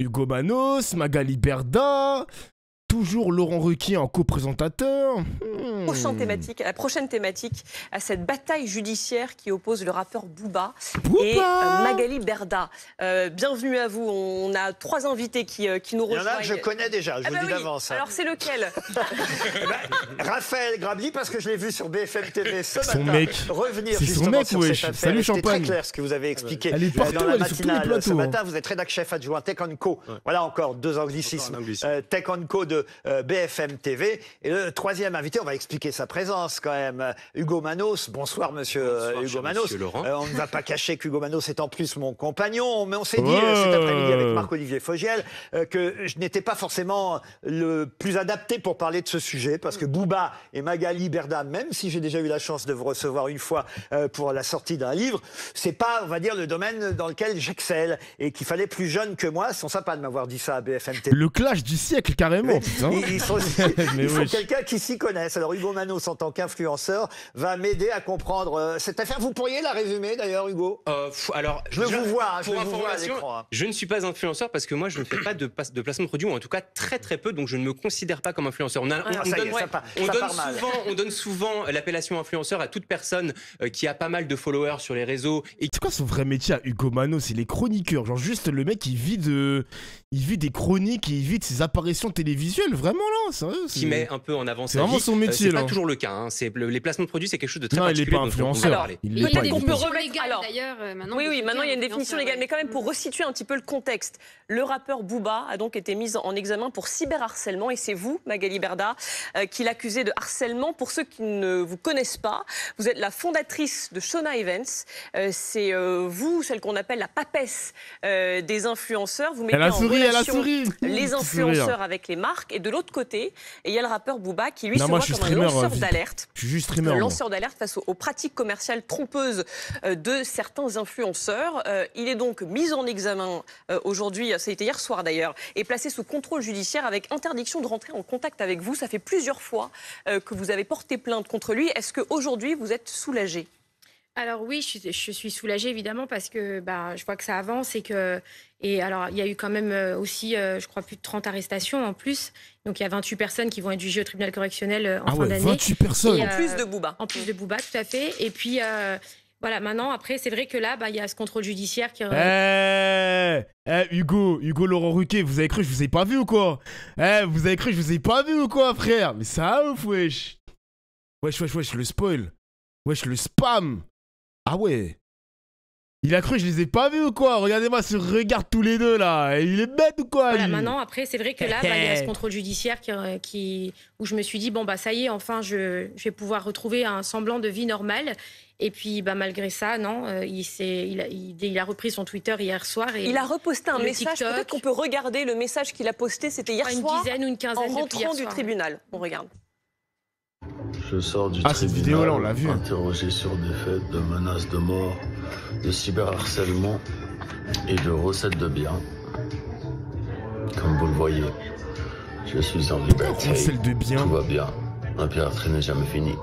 Hugo Manos, Magali Berda, toujours Laurent Ruquier en co-présentateur. La prochaine thématique à cette bataille judiciaire qui oppose le rappeur Booba Booba et Magali Berda. Bienvenue à vous. On a 3 invités qui nous rejoignent. Il y en a que je connais déjà, je vous le dis d'avance. Alors c'est lequel? Raphaël Grabli, parce que je l'ai vu sur BFM TV ce Son matin, mec. revenir C'est son justement mec, sur wesh. cette affaire. Salut, C'était très Champagne. clair ce que vous avez expliqué Elle est partout, dans la elle est sur tous les matinale plateaux, ce hein. matin. Vous êtes rédac chef adjoint Tech Co. Voilà encore 2 anglicismes. Tech Co de BFM TV. Et le 3e invité, on va expliquer sa présence quand même. Hugo Manos. Bonsoir monsieur Hugo Manos. Monsieur Laurent. On ne va pas cacher qu'Hugo Manos est en plus mon compagnon, mais on s'est dit cet après-midi avec Marc-Olivier Fogiel que je n'étais pas forcément le plus adapté pour parler de ce sujet, parce que Booba et Magali Berda, même si j'ai déjà eu la chance de vous recevoir une fois pour la sortie d'un livre, c'est pas, on va dire, le domaine dans lequel j'excelle, et qu'il fallait plus jeune que moi. Ils sont sympas de m'avoir dit ça à BFM TV. Le clash du siècle, carrément. putain. Ils sont wesh. quelqu'un qui s'y connaisse. Alors Hugo Manos, en tant qu'influenceur, va m'aider à comprendre cette affaire. Vous pourriez la résumer d'ailleurs, Hugo? Alors, Je vous vois, je pour vous vois à information, l'écran, hein. je ne suis pas influenceur parce que moi, je ne fais pas de placement de produit, ou en tout cas très très peu, donc je ne me considère pas comme influenceur. On donne souvent l'appellation influenceur à toute personne qui a pas mal de followers sur les réseaux. Et... C'est quoi son vrai métier à Hugo Manos? Il est chroniqueur. Genre juste le mec, il vit des chroniques, il vit de ses apparitions télévisuelles. Vraiment là, sérieux. Qui met un peu en avant sa vie. C'est vraiment son métier, c'est là. pas toujours le cas. Hein. Les placements de produits, c'est quelque chose de très Non, il est particulier. pas dont on peut influenceur. parler. Il Peut-être est pas qu'on peut influenceur. remettre. Légal, Alors, d'ailleurs, maintenant, oui, maintenant il y a une influenceur, définition légale, mais quand même pour resituer un petit peu le contexte. Le rappeur Booba a donc été mis en examen pour cyberharcèlement, et c'est vous, Magali Berda, qui l'accusez de harcèlement. Pour ceux qui ne vous connaissent pas, vous êtes la fondatrice de Shona Events. C'est vous, celle qu'on appelle la papesse des influenceurs. Vous mettez en relation les influenceurs avec les marques, et de l'autre côté, il y a le rappeur Booba qui lui se voit comme un lanceur d'alerte. Je suis juste streamer. Un lanceur d'alerte face aux pratiques commerciales trompeuses de certains influenceurs. Il est donc mis en examen aujourd'hui, ça a été hier soir d'ailleurs, et placé sous contrôle judiciaire avec interdiction de rentrer en contact avec vous. Ça fait plusieurs fois que vous avez porté plainte contre lui. Est-ce qu'aujourd'hui vous êtes soulagé? Alors oui, je suis soulagée évidemment parce que je vois que ça avance et alors il y a eu quand même aussi, je crois, plus de 30 arrestations en plus. Donc il y a 28 personnes qui vont être jugées au tribunal correctionnel en fin d'année. 28 personnes. En plus de Booba. En plus de Booba, tout à fait. Et puis voilà, maintenant après c'est vrai que là, il y a ce contrôle judiciaire qui. Hugo Laurent Ruquier, vous avez cru que je vous ai pas vu ou quoi? Vous avez cru que je vous ai pas vu ou quoi, frère? Mais ça ouf, wesh. Wesh, le spoil. Wesh, le spam. Ah ouais. Il a cru que je les ai pas vus ou quoi? Regardez-moi ce regard tous les deux là. Il est bête ou quoi? Voilà, lui maintenant après c'est vrai que là, il y a ce contrôle judiciaire où je me suis dit ça y est, enfin je vais pouvoir retrouver un semblant de vie normale. Et puis malgré ça, non, il a repris son Twitter hier soir. Et il a reposté un message. TikTok. Peut-être qu'on peut regarder le message qu'il a posté. C'était hier soir. Une dizaine ou une quinzaine en rentrant hier du soir. tribunal. On regarde. Je sors du cette tribunal, vidéo-là, on l'a vu. interrogé sur des faits de menaces de mort, de cyberharcèlement et de recettes de biens. Comme vous le voyez, je suis en liberté. Recette de biens. Tout va bien. Un piraterie n'est jamais fini.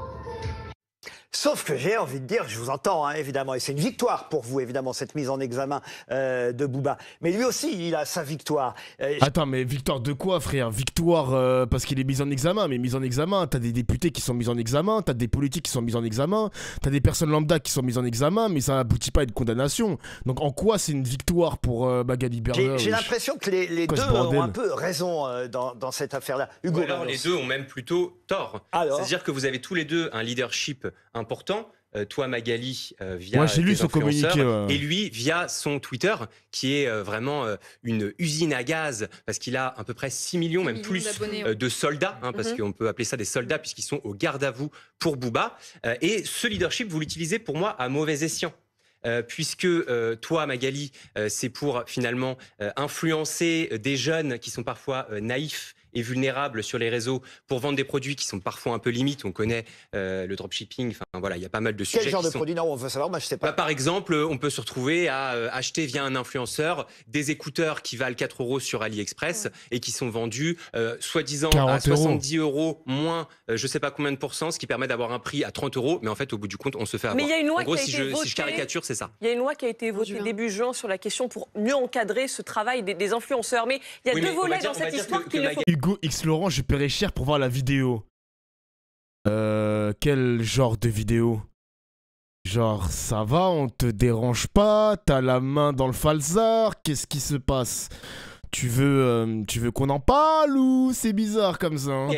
Sauf que j'ai envie de dire, je vous entends évidemment, et c'est une victoire pour vous évidemment, cette mise en examen de Booba. Mais lui aussi, il a sa victoire. Attends, mais victoire de quoi, frère? Victoire parce qu'il est mis en examen. Mais mis en examen, t'as des députés qui sont mis en examen, t'as des politiques qui sont mis en examen, t'as des personnes lambda qui sont mises en examen, mais ça n'aboutit pas à une condamnation. Donc en quoi c'est une victoire pour Magali Berda? J'ai l'impression que les deux ont un peu raison dans cette affaire-là. Hugo, alors les deux ont même plutôt tort. C'est-à-dire que vous avez tous les deux un leadership important. Toi, Magali, via j'ai lu tes son influenceurs, communiqué, et lui via son Twitter, qui est vraiment une usine à gaz, parce qu'il a à peu près 6 millions, même plus, de soldats, parce qu'on peut appeler ça des soldats, puisqu'ils sont au garde à vous pour Booba. Et ce leadership, vous l'utilisez pour moi à mauvais escient. Puisque toi, Magali, c'est pour finalement influencer des jeunes qui sont parfois naïfs est vulnérable sur les réseaux pour vendre des produits qui sont parfois un peu limites. On connaît le dropshipping, enfin voilà, il y a pas mal de sujets. Quel genre de produit? Non, on veut savoir, moi je sais pas. Bah, par exemple, on peut se retrouver à acheter via un influenceur des écouteurs qui valent 4 € sur AliExpress et qui sont vendus soi-disant à 70 € moins je sais pas combien de pourcents, ce qui permet d'avoir un prix à 30 €, mais en fait au bout du compte on se fait avoir. Mais il y a une loi en gros, si je caricature, c'est ça. Il y a une loi qui a été votée début juin sur la question pour mieux encadrer ce travail des influenceurs. Mais il y a deux volets dans cette histoire qu'il ne faut... Hugo X Laurent, je paierais cher pour voir la vidéo. Quel genre de vidéo? Genre, ça va, on te dérange pas, t'as la main dans le falzar, qu'est-ce qui se passe? Tu veux qu'on en parle ou c'est bizarre comme ça, hein?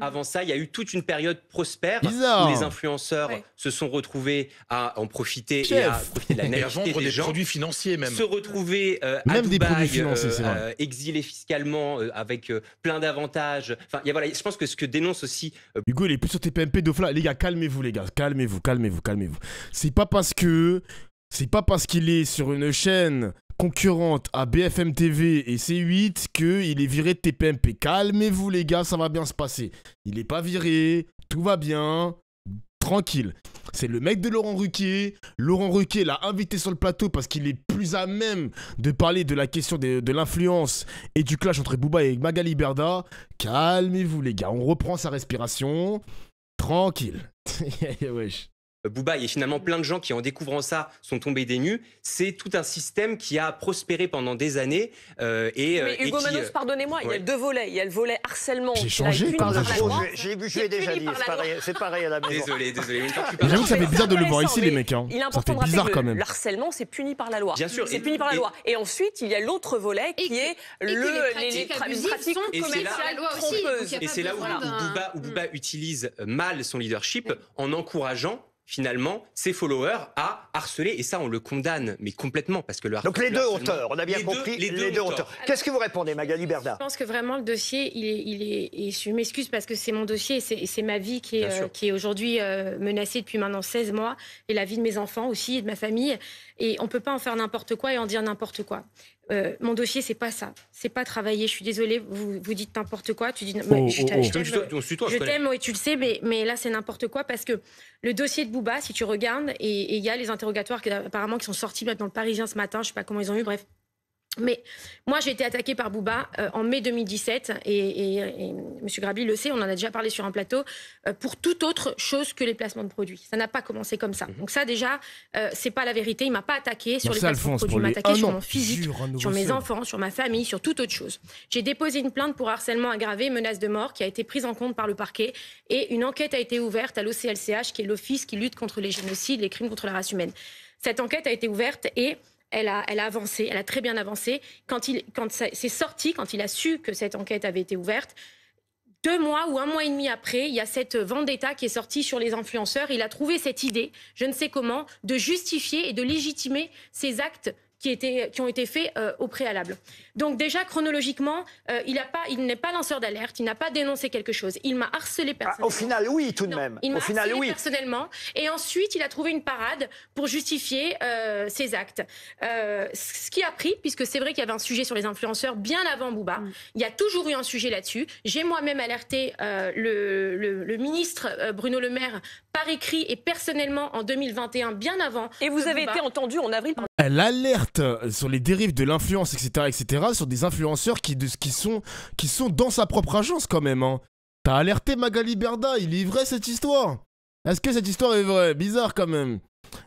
Avant ça, il y a eu toute une période prospère bizarre. Où les influenceurs se sont retrouvés à en profiter et à profiter de la naïveté des gens, produits financiers même. Se retrouver à même Dubaï, des produits financiers, c'est vrai. Exilés fiscalement avec plein d'avantages. Enfin, voilà, je pense que ce que dénonce aussi... Hugo, il est plus sur tes PMP de fla. Les gars, calmez-vous, les gars. Calmez-vous. C'est pas parce qu'il est sur une chaîne concurrente à BFM TV et C8 qu'il est viré de TPMP. Calmez-vous les gars, ça va bien se passer. Il est pas viré, tout va bien, tranquille. C'est le mec de Laurent Ruquier. Laurent Ruquier l'a invité sur le plateau parce qu'il est plus à même de parler de la question de l'influence et du clash entre Booba et Magali Berda. Calmez-vous les gars, on reprend sa respiration. Tranquille. Wesh. Booba et finalement plein de gens qui en découvrant ça sont tombés des nues. C'est tout un système qui a prospéré pendant des années. Mais Hugo Manos, pardonnez-moi, il y a deux volets. Il y a le volet harcèlement. J'ai changé par la loi. Je l'ai déjà dit, c'est pareil à la maison. Désolé. J'avoue que ça fait bizarre de le voir ici les mecs. Hein. Il est ça important fait de bizarre rappeler quand que même. le harcèlement c'est puni par la loi. Bien sûr. C'est puni par la loi. Et ensuite il y a l'autre volet qui est les pratiques trompeuses. Et c'est là où Booba utilise mal son leadership en encourageant finalement ses followers à harceler, et ça on le condamne mais complètement parce que le donc les deux auteurs, on a bien compris, les deux auteurs. Qu'est-ce que vous répondez Magali Berda? Je pense que vraiment le dossier et je m'excuse parce que c'est mon dossier et c'est ma vie qui est aujourd'hui menacée depuis maintenant 16 mois et la vie de mes enfants aussi et de ma famille, et on peut pas en faire n'importe quoi et en dire n'importe quoi. Mon dossier, c'est pas ça. C'est pas travailler. Je suis désolée, vous dites n'importe quoi. Tu dis, je t'aime, oui, tu le sais, mais là, c'est n'importe quoi parce que le dossier de Booba, si tu regardes, et il y a les interrogatoires apparemment qui sont sortis dans le Parisien ce matin, je sais pas comment ils ont eu, bref. Mais moi, j'ai été attaquée par Booba en mai 2017 et M. Grabli le sait, on en a déjà parlé sur un plateau, pour toute autre chose que les placements de produits. Ça n'a pas commencé comme ça. Donc ça, déjà, c'est pas la vérité. Il m'a pas attaqué sur les placements de produits. Il m'a attaqué sur mon physique, sur mes enfants, sur ma famille, sur toute autre chose. J'ai déposé une plainte pour harcèlement aggravé, menace de mort, qui a été prise en compte par le parquet. Et une enquête a été ouverte à l'OCLCH, qui est l'Office qui lutte contre les génocides, les crimes contre la race humaine. Cette enquête a été ouverte et elle a avancé, elle a très bien avancé. Quand c'est sorti, quand il a su que cette enquête avait été ouverte, 2 mois ou 1 mois et demi après, il y a cette vendetta qui est sortie sur les influenceurs. Il a trouvé cette idée, je ne sais comment, de justifier et de légitimer ces actes qui ont été faits au préalable. Donc déjà, chronologiquement, il n'est pas lanceur d'alerte, il n'a pas dénoncé quelque chose. Il m'a harcelé personnellement. Au final, oui, tout de même. Il m'a harcelé personnellement. Et ensuite, il a trouvé une parade pour justifier ses actes. Ce qui a pris, puisque c'est vrai qu'il y avait un sujet sur les influenceurs bien avant Booba. Il y a toujours eu un sujet là-dessus. J'ai moi-même alerté le ministre Bruno Le Maire par écrit et personnellement en 2021, bien avant. Et vous avez été entendu en avril. Elle alerte sur les dérives de l'influence, etc., sur des influenceurs qui sont dans sa propre agence quand même. Hein. T'as alerté Magali Berda, il est vrai cette histoire? Est-ce que cette histoire est vraie? Bizarre quand même.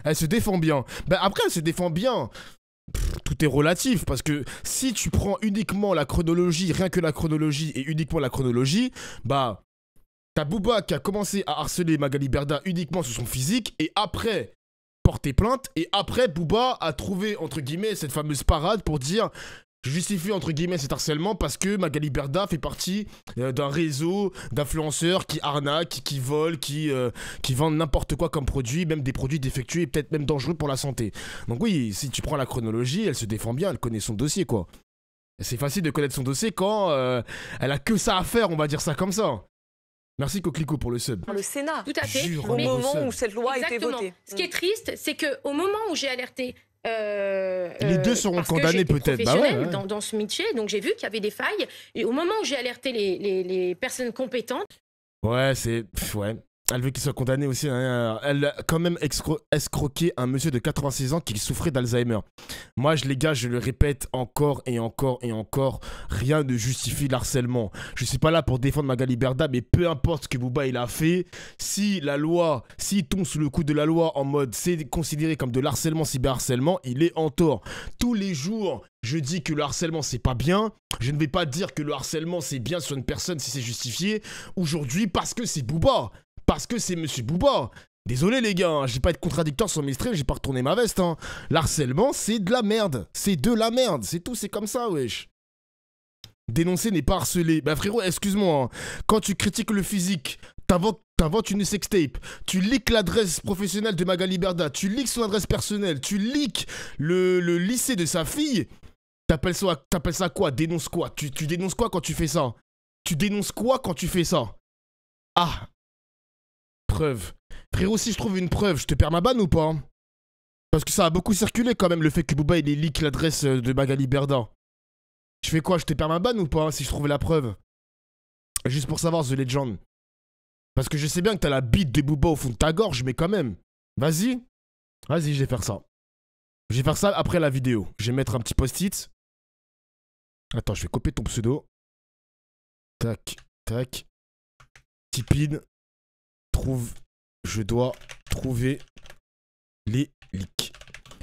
Elle se défend bien. Ben après, elle se défend bien. Tout est relatif, parce que si tu prends uniquement la chronologie, rien que la chronologie et uniquement la chronologie, bah, t'as Booba qui a commencé à harceler Magali Berda uniquement sur son physique, et après porter plainte, et après Booba a trouvé entre guillemets cette fameuse parade pour dire je justifie entre guillemets cet harcèlement parce que Magali Berda fait partie d'un réseau d'influenceurs qui arnaquent, qui volent, qui vendent n'importe quoi comme produit, même des produits défectueux et peut-être même dangereux pour la santé. Donc oui, si tu prends la chronologie, elle se défend bien, elle connaît son dossier quoi. C'est facile de connaître son dossier quand elle a que ça à faire, on va dire ça comme ça. Merci Coquelicot pour le sub. Le Sénat. Tout à fait. Au moment où cette loi a été votée. Ce qui est triste, c'est qu'au moment où j'ai alerté Les deux seront condamnés peut-être. Bah ouais. Dans ce métier, donc j'ai vu qu'il y avait des failles. Et au moment où j'ai alerté les personnes compétentes. Ouais, ouais. Elle veut qu'il soit condamné aussi. Hein. Elle a quand même escroqué un monsieur de 86 ans qui souffrait d'Alzheimer. Moi, les gars, je le répète encore et encore et encore, rien ne justifie l'harcèlement. Je suis pas là pour défendre Magali Berda, mais peu importe ce que Booba il a fait, s'il tombe sous le coup de la loi en mode c'est considéré comme de l'harcèlement, cyberharcèlement, il est en tort. Tous les jours, je dis que le harcèlement c'est pas bien. Je ne vais pas dire que le harcèlement c'est bien sur une personne si c'est justifié. Aujourd'hui, parce que c'est Booba. Parce que c'est Monsieur Booba. Désolé les gars, hein, j'ai pas être contradictoire sur mes streams, j'ai pas retourné ma veste. Hein. L'harcèlement, c'est de la merde. C'est de la merde. C'est tout, c'est comme ça, wesh. Dénoncer n'est pas harceler. Bah frérot, excuse-moi. Hein. Quand tu critiques le physique, t'inventes une sextape, tu leaks l'adresse professionnelle de Magali Berda, tu leaks son adresse personnelle, tu leaks le lycée de sa fille, t'appelles ça quoi? Dénonce quoi? Tu dénonces quoi quand tu fais ça? Tu dénonces quoi quand tu fais ça? Ah, preuve. Frérot, si je trouve une preuve, je te perds ma banne ou pas? Parce que ça a beaucoup circulé quand même le fait que Booba il leak l'adresse de Magali Berda. Je fais quoi? Je te perds ma banne ou pas si je trouve la preuve? Juste pour savoir, The Legend. Parce que je sais bien que t'as la bite de Booba au fond de ta gorge, mais quand même. Vas-y. Vas-y, je vais faire ça. Je vais faire ça après la vidéo. Je vais mettre un petit post-it. Attends, je vais copier ton pseudo. Tac, tac. Tipine. Je dois trouver les leaks.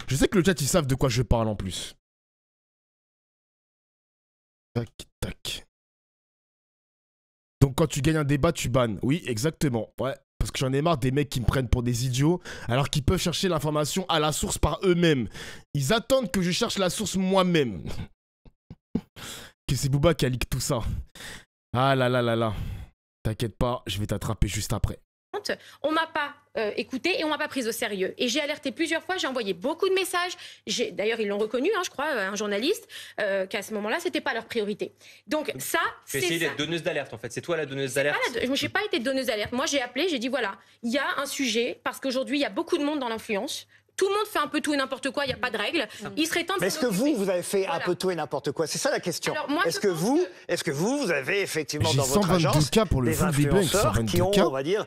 Je sais que le chat, ils savent de quoi je parle en plus. Tac, tac. Donc quand tu gagnes un débat, tu bannes. Oui, exactement. Ouais, parce que j'en ai marre des mecs qui me prennent pour des idiots, alors qu'ils peuvent chercher l'information à la source par eux-mêmes. Ils attendent que je cherche la source moi-même. Que c'est Booba qui a leak tout ça. Ah là là là là. T'inquiète pas, je vais t'attraper juste après. On m'a pas écouté et on m'a pas prise au sérieux. Et j'ai alerté plusieurs fois, j'ai envoyé beaucoup de messages. D'ailleurs, ils l'ont reconnu, hein, je crois, un journaliste, qu'à ce moment-là, c'était pas leur priorité. Donc ça, c'est essayé d'être donneuse d'alerte, en fait. C'est toi la donneuse d'alerte. Je n'ai pas été donneuse d'alerte. Moi, j'ai appelé, j'ai dit voilà, il y a un sujet parce qu'aujourd'hui, il y a beaucoup de monde dans l'influence. Tout le monde fait un peu tout et n'importe quoi, il n'y a pas de règles. Il serait temps de... Mais est-ce que vous avez fait un peu tout et n'importe quoi? C'est ça la question. Est-ce que vous avez effectivement dans votre agence pour le des influenceurs qui ont, on va dire,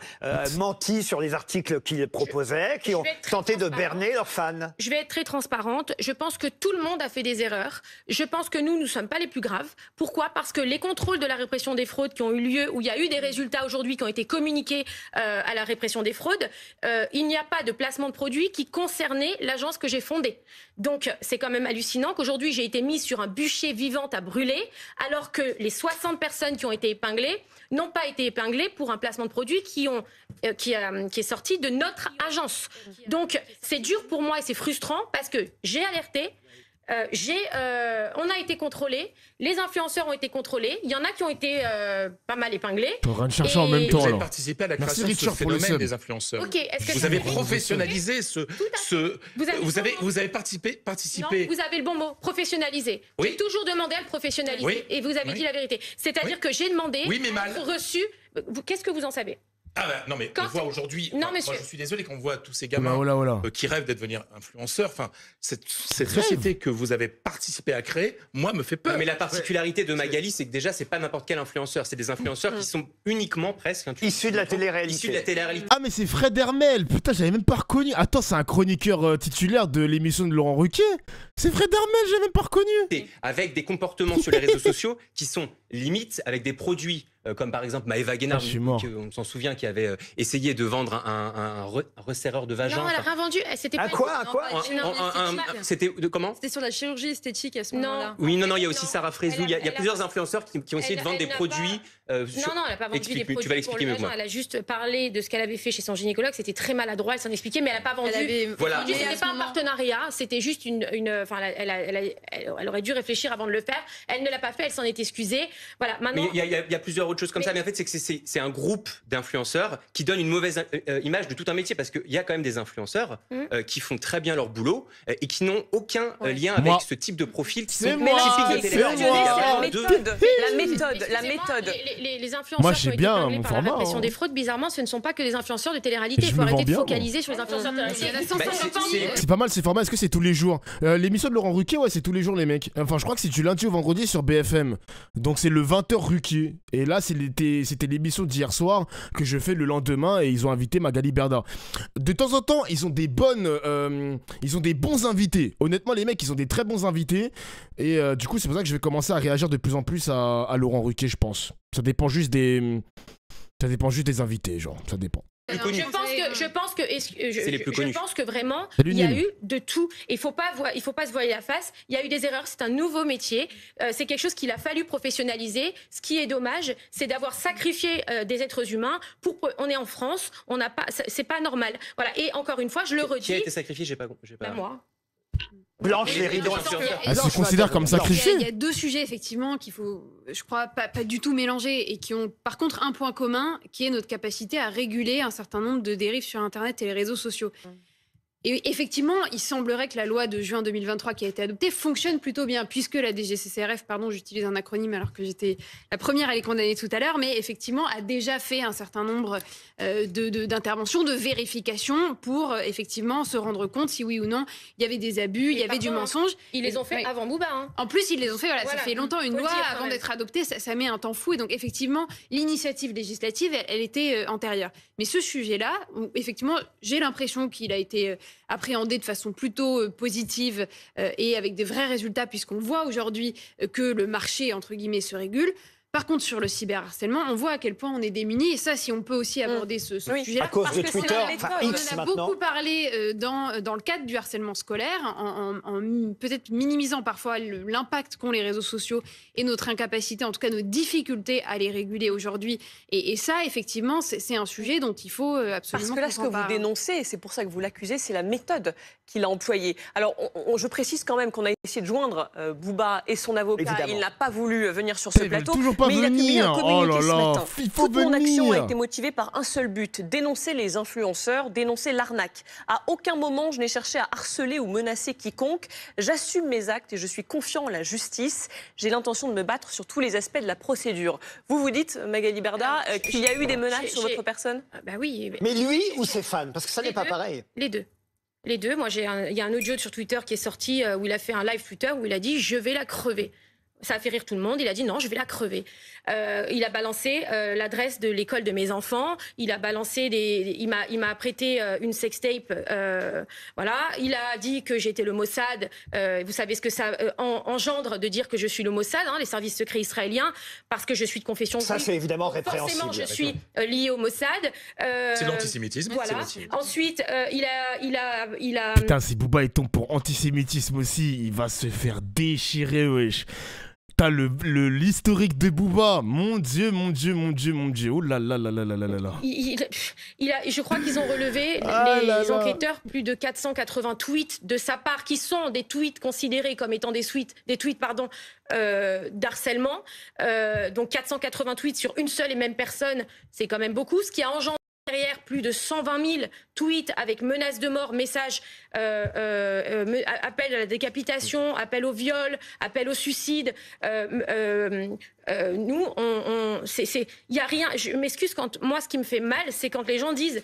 menti sur les articles qu'ils proposaient, qui ont tenté de berner leurs fans? Je vais être très transparente. Je pense que tout le monde a fait des erreurs. Je pense que nous ne sommes pas les plus graves. Pourquoi? Parce que les contrôles de la répression des fraudes qui ont eu lieu, où il y a eu des résultats aujourd'hui qui ont été communiqués à la répression des fraudes, il n'y a pas de placement de produits qui concerne l'agence que j'ai fondée. Donc, c'est quand même hallucinant qu'aujourd'hui, j'ai été mise sur un bûcher vivant à brûler, alors que les 60 personnes qui ont été épinglées n'ont pas été épinglées pour un placement de produit qui est sorti de notre agence. Donc, c'est dur pour moi et c'est frustrant parce que j'ai alerté, on a été contrôlés, les influenceurs ont été contrôlés, il y en a qui ont été pas mal épinglés. On va chercher en même temps. Vous avez participé à la création de ce phénomène des influenceurs. Okay, vous avez professionnalisé vous avez participé. Non, vous avez le bon mot, professionnalisé. Oui. J'ai toujours demandé à le professionnaliser. Oui. Et vous avez dit la vérité. C'est-à-dire que j'ai demandé, reçu. Qu'est-ce que vous en savez? Ah bah, non mais on voit aujourd'hui, moi je suis désolé qu'on voit tous ces gamins qui rêvent d'être devenir influenceurs, enfin cette société que vous avez participé à créer, moi me fait peur. Mais la particularité de Magali, c'est que déjà c'est pas n'importe quel influenceur, c'est des influenceurs qui sont uniquement presque issus de la télé-réalité. Ah mais c'est Fred Hermel, putain j'avais même pas reconnu. Attends, c'est un chroniqueur titulaire de l'émission de Laurent Ruquier. C'est Fred Hermel, j'ai même pas reconnu. Avec des comportements sur les réseaux sociaux qui sont limites, avec des produits comme par exemple Maëva Guénard, on s'en souvient, qui avait essayé de vendre un resserreur de vagin. Non, elle a rien vendu. C'était pas quoi C'était comment? C'était sur la chirurgie esthétique à ce moment-là. Oui, non, il y a aussi Sarah Frézou. Il y a plusieurs influenceurs qui ont essayé de vendre des produits. Non, elle n'a pas vendu des produits. Tu vas l'expliquer mieux que moi. Elle a juste parlé de ce qu'elle avait fait chez son gynécologue. C'était très maladroit, elle s'en expliquait, mais elle n'a pas vendu. Voilà. C'était pas un partenariat, c'était juste enfin, elle aurait dû réfléchir avant de le faire. Elle ne l'a pas fait, elle s'en est excusée. Voilà. Maintenant. Il y a plusieurs autre chose comme ça, mais en fait, c'est que c'est un groupe d'influenceurs qui donne une mauvaise image de tout un métier, parce qu'il y a quand même des influenceurs qui font très bien leur boulot et qui n'ont aucun lien avec ce type de profil qui sont typiques de télé-réalité. La méthode. Les influenceurs qui ont été épinglés par la répression des fraudes, bizarrement, ce ne sont pas que des influenceurs de télé-réalité. Il faut arrêter de focaliser sur les influenceurs de télé-réalité. C'est pas mal ces formats, est-ce que c'est tous les jours? L'émission de Laurent Ruquier, ouais, c'est tous les jours les mecs. Enfin, je crois que c'est du lundi au vendredi sur BFM. Donc c'est le 20h Ruquier. Et là, c'était l'émission d'hier soir que je fais le lendemain et ils ont invité Magali Berda. De temps en temps, ils ont des bons invités. Honnêtement, les mecs, ils ont des très bons invités. Et du coup, c'est pour ça que je vais commencer à réagir de plus en plus à Laurent Ruquier, je pense. Ça dépend juste des invités, genre. Ça dépend. Je pense que vraiment, il y a eu de tout. Il faut pas se voiler la face. Il y a eu des erreurs. C'est un nouveau métier. C'est quelque chose qu'il a fallu professionnaliser. Ce qui est dommage, c'est d'avoir sacrifié des êtres humains. On est en France. On n'a pas. C'est pas normal. Voilà. Et encore une fois, je le redis. Qui a été sacrifié? J'ai pas. Moi. Blanche, les rideaux. Elle se considère comme sacrifiée. Il y a deux sujets, effectivement, qu'il faut, je crois, pas du tout mélanger et qui ont, par contre, un point commun, qui est notre capacité à réguler un certain nombre de dérives sur Internet et les réseaux sociaux. Et effectivement, il semblerait que la loi de juin 2023 qui a été adoptée fonctionne plutôt bien, puisque la DGCCRF, pardon, j'utilise un acronyme alors que j'étais la première à les condamner tout à l'heure, mais effectivement a déjà fait un certain nombre d'interventions, de vérifications pour effectivement se rendre compte si oui ou non il y avait des abus, il y avait du mensonge. Ils les ont fait avant Bouba. Hein. En plus, ils les ont fait, voilà. Ça fait longtemps, une loi avant d'être adoptée, ça met un temps fou. Et donc effectivement, l'initiative législative, elle était antérieure. Mais ce sujet-là, effectivement, j'ai l'impression qu'il a été appréhendé de façon plutôt positive et avec des vrais résultats, puisqu'on voit aujourd'hui que le marché, entre guillemets, se régule. Par contre, sur le cyberharcèlement, on voit à quel point on est démunis. Et ça, si on peut aussi aborder ce sujet-là. À cause de Twitter, on a beaucoup parlé dans le cadre du harcèlement scolaire, en peut-être minimisant parfois l'impact qu'ont les réseaux sociaux et notre incapacité, en tout cas nos difficultés à les réguler aujourd'hui. Et ça, effectivement, c'est un sujet dont il faut absolument... Parce que là, ce que vous dénoncez, et c'est pour ça que vous l'accusez, c'est la méthode qu'il a employée. Alors, je précise quand même qu'on a essayé de joindre Bouba et son avocat. Évidemment. Il n'a pas voulu venir sur ce plateau. Mais il a publié un communiqué ce matin. Toute mon action a été motivée par un seul but, dénoncer les influenceurs, dénoncer l'arnaque. À aucun moment, je n'ai cherché à harceler ou menacer quiconque. J'assume mes actes et je suis confiant en la justice. J'ai l'intention de me battre sur tous les aspects de la procédure. Vous dites, Magali Berda, qu'il y a eu des menaces sur votre personne? Bah oui. Mais lui ou ses fans? Parce que ça n'est pas pareil. Les deux. Moi, il y a un audio sur Twitter qui est sorti où il a fait un live Twitter où il a dit « je vais la crever ». Ça a fait rire tout le monde. Il a dit non, je vais la crever. Il a balancé l'adresse de l'école de mes enfants. Il a balancé il m'a prêté une sextape. Voilà. Il a dit que j'étais le Mossad. Vous savez ce que ça engendre de dire que je suis le Mossad, hein, les services secrets israéliens, parce que je suis de confession. Ça, c'est évidemment répréhensible. Forcément, je suis liée au Mossad. C'est l'antisémitisme. Voilà. Ensuite, il a. Putain, si Bouba il tombe pour antisémitisme aussi, il va se faire déchirer, wesh. T'as l'historique de Bouba, mon Dieu. Oh là là là là là là là. Je crois qu'ils ont relevé, les enquêteurs, plus de 480 tweets de sa part, qui sont des tweets considérés comme étant des tweets d'harcèlement. Donc 480 tweets sur une seule et même personne, c'est quand même beaucoup, ce qui a engendré derrière plus de 120 000 tweets avec menaces de mort, messages, appel à la décapitation, appel au viol, appel au suicide. Nous, il y a rien. Je m'excuse quand moi, ce qui me fait mal, c'est quand les gens disent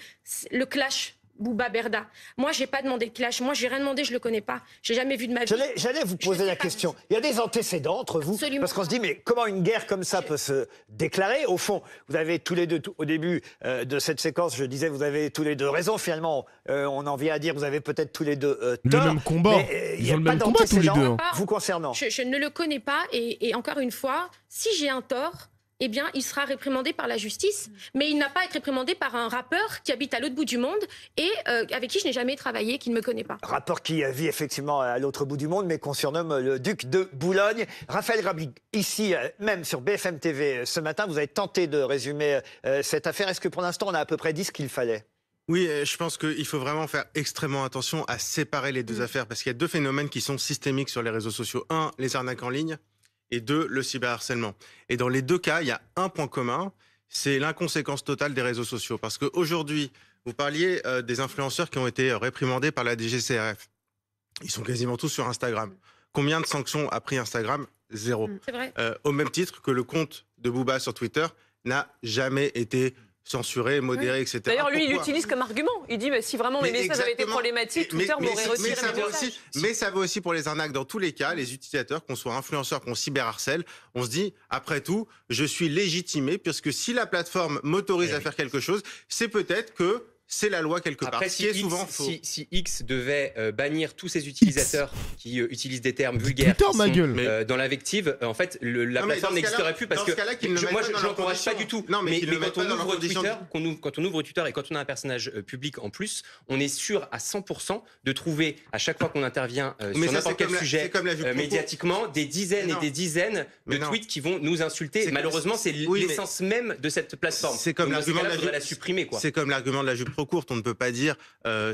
le clash. Bouba Berda. Moi, j'ai pas demandé de clash. Moi, j'ai rien demandé, je le connais pas. J'ai jamais vu de ma vie. J'allais vous poser la question. Il y a des antécédents entre vous. Absolument. Parce qu'on se dit, mais comment une guerre comme ça peut se déclarer? Au fond, vous avez tous les deux, au début de cette séquence, je disais, vous avez tous les deux raison. Finalement, on en vient à dire, vous avez peut-être tous les deux tort. Le même combat. Ils ont le même combat tous les deux. Vous concernant. Je ne le connais pas. Et encore une fois, si j'ai un tort, eh bien, il sera réprimandé par la justice, mais il n'a pas à être réprimandé par un rappeur qui habite à l'autre bout du monde et avec qui je n'ai jamais travaillé, qui ne me connaît pas. Rappeur qui vit effectivement à l'autre bout du monde, mais qu'on surnomme le duc de Boulogne. Raphaël Grabi, ici, même sur BFM TV ce matin, vous avez tenté de résumer cette affaire. Est-ce que pour l'instant, on a à peu près dit ce qu'il fallait? Oui, je pense qu'il faut vraiment faire extrêmement attention à séparer les deux affaires, parce qu'il y a deux phénomènes qui sont systémiques sur les réseaux sociaux. Un, les arnaques en ligne, et 2, le cyberharcèlement. Et dans les 2 cas, il y a un point commun, c'est l'inconséquence totale des réseaux sociaux. Parce qu'aujourd'hui, vous parliez des influenceurs qui ont été réprimandés par la DGCCRF. Ils sont quasiment tous sur Instagram. Combien de sanctions a pris Instagram? 0. C'est vrai. Au même titre que le compte de Booba sur Twitter n'a jamais été censuré, modéré, etc. D'ailleurs, lui, il l'utilise comme argument. Il dit, si vraiment mes messages avaient été problématiques, Twitter m'aurait retiré mes messages. Mais ça vaut aussi pour les arnaques. Dans tous les cas, les utilisateurs, qu'on soit influenceurs, qu'on cyberharcèle, on se dit, après tout, je suis légitimé, puisque si la plateforme m'autorise à faire quelque chose, c'est peut-être que c'est la loi quelque part. Après, si X devait bannir tous ses utilisateurs qui utilisent des termes vulgaires dans l'invective, en fait, la plateforme n'existerait plus parce que moi, je n'encourage pas du tout. Non, mais quand on ouvre Twitter et quand on a un personnage public en plus, on est sûr à 100% de trouver à chaque fois qu'on intervient sur n'importe quel sujet médiatiquement des dizaines et des dizaines de tweets qui vont nous insulter. Malheureusement, c'est l'essence même de cette plateforme. C'est comme l'argument de la supprimer. C'est comme l'argument de la jupe trop courte. On ne peut pas dire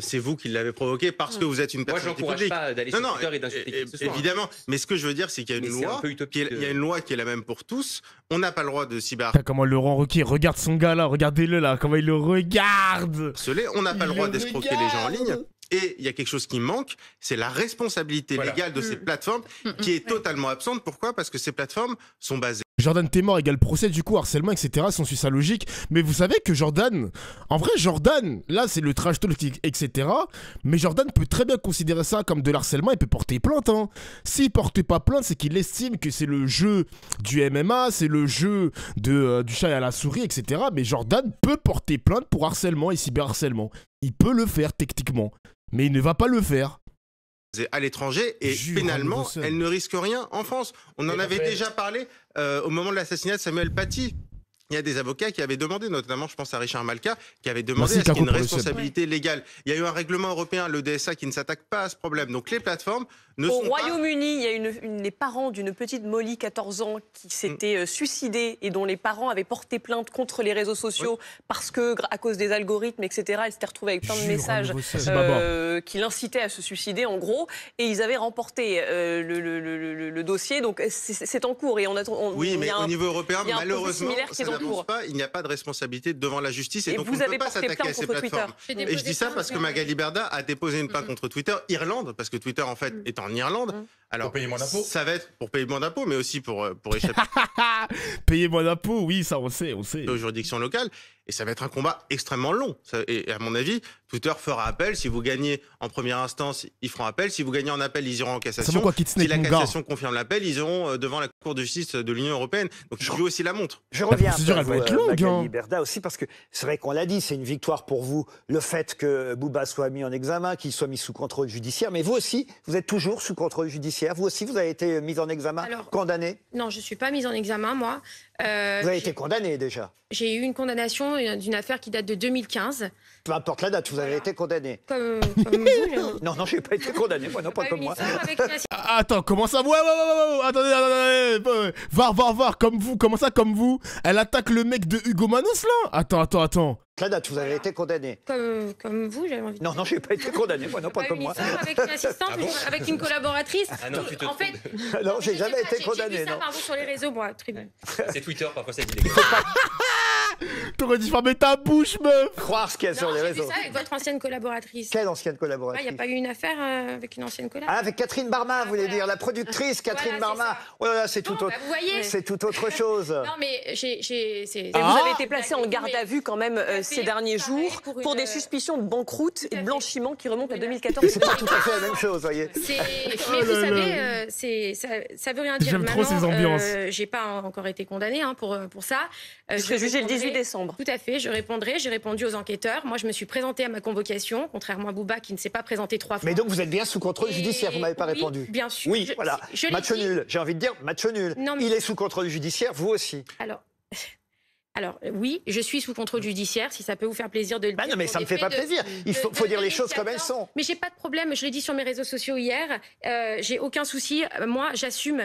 c'est vous qui l'avez provoqué parce que vous êtes une personne publique. Moi, j'encourage pas d'aller sur Twitter et d'insulter qui que ce soit. Évidemment, mais ce que je veux dire, c'est qu'il y a une loi, il y a une loi qui est la même pour tous. On n'a pas le droit de Comment Laurent Ruquier regarde son gars là, regardez-le là, comment il le regarde. On n'a pas le droit d'escroquer les gens en ligne. Et il y a quelque chose qui manque, c'est la responsabilité légale de ces plateformes qui est totalement absente. Pourquoi? Parce que ces plateformes sont basées. Jordan Témor égale procès, du coup, harcèlement, etc. Si on suit sa logique. Mais vous savez que Jordan, en vrai, Jordan, là, c'est le trash talk, etc. Mais Jordan peut très bien considérer ça comme de l'harcèlement et peut porter plainte. Hein. S'il porte pas plainte, c'est qu'il estime que c'est le jeu du MMA, c'est le jeu du chat à la souris, etc. Mais Jordan peut porter plainte pour harcèlement et cyberharcèlement. Il peut le faire techniquement, mais il ne va pas le faire. À l'étranger et finalement, elle ne risque rien en France. On en avait déjà parlé au moment de l'assassinat de Samuel Paty. Il y a des avocats qui avaient demandé, notamment je pense à Richard Malka, qui avait demandé à ce qu'il y ait une responsabilité légale. Il y a eu un règlement européen, le DSA, qui ne s'attaque pas à ce problème. Donc les plateformes ne sont pas... Au Royaume-Uni, il y a les parents d'une petite Molly, 14 ans, qui s'était suicidée et dont les parents avaient porté plainte contre les réseaux sociaux parce que, à cause des algorithmes, etc., elle s'était retrouvée avec plein de messages qui l'incitaient à se suicider, en gros. Et ils avaient remporté le dossier. Donc c'est en cours. Et on attend. Oui, mais au niveau européen, malheureusement, ça n'avance pas. Il n'y a pas de responsabilité devant la justice. Et donc on ne peut pas s'attaquer à ces plateformes. Et je dis ça parce que Magali Berda a déposé une plainte contre Twitter, Irlande, parce que Twitter, en fait, est en Irlande. Alors, pour payer moins d'impôts. Ça va être pour payer moins d'impôts, mais aussi pour échapper. Payer moins d'impôts, oui, ça on sait. Aux juridictions locales. Et ça va être un combat extrêmement long. Et à mon avis, Twitter fera appel. Si vous gagnez en première instance, ils feront appel. Si vous gagnez en appel, ils iront en cassation. Si la cassation confirme l'appel, ils iront devant la Cour de justice de l'Union européenne. Donc je joue aussi la montre. Je reviens à Magali Berda aussi, parce que c'est vrai qu'on l'a dit, c'est une victoire pour vous, le fait que Booba soit mis en examen, qu'il soit mis sous contrôle judiciaire. Mais vous aussi, vous êtes toujours sous contrôle judiciaire. Vous aussi, vous avez été mis en examen, condamné? Non, je ne suis pas mise en examen, moi. Vous avez été condamné déjà? J'ai eu une condamnation d'une affaire qui date de 2015. Peu importe la date, vous avez été condamné. Comme vous, Non, je n'ai pas été condamné, moi, non, pas comme moi. Attends, comment ça? Attendez, var, comme vous, comment ça, comme vous? Elle attaque le mec de Hugo Manos, là? Attends. La date, vous avez été condamné. Comme vous, j'avais envie de dire. Non, je n'ai pas été condamné, moi, non, pas comme moi. Avec une assistante, avec une collaboratrice. Ah non, tu te en fait, non, j'ai jamais été condamné. J'ai vu ça par vous sur les réseaux, moi, très bien. C'est Twitter, parfois c'est illégal. T'aurais dû fermer ta bouche, meuf. Croire ce qu'il y a sur les réseaux. J'ai vu ça avec votre ancienne collaboratrice. Quelle ancienne collaboratrice? Il n'y a pas eu une affaire avec une ancienne collaboratrice? Avec Catherine Barma, vous voulez dire, la productrice Catherine Barma. Oh là là, c'est tout autre. Vous voyez, c'est tout autre chose. Non, mais vous avez été placé en garde à vue quand même ces derniers jours pour des suspicions de banqueroute et de blanchiment qui remontent à 2014. C'est pas tout à fait la même chose, voyez. Mais vous savez, ça veut rien dire. J'aime trop ces ambiances. J'ai pas encore été condamnée pour ça. Je serai jugée le 18 décembre. Tout à fait, je répondrai. J'ai répondu aux enquêteurs. Moi, je me suis présentée à ma convocation, contrairement à Booba qui ne s'est pas présenté 3 fois. Mais donc vous êtes bien sous contrôle judiciaire, vous m'avez pas répondu. Bien sûr. Oui, voilà. Match nul. J'ai envie de dire match nul. Non, mais... Il est sous contrôle judiciaire, vous aussi. Alors. Alors oui, je suis sous contrôle judiciaire, si ça peut vous faire plaisir de le dire. Non, mais ça me fait pas plaisir. Il faut dire les choses comme elles sont. Mais j'ai pas de problème, je l'ai dit sur mes réseaux sociaux hier, j'ai aucun souci. Moi, j'assume.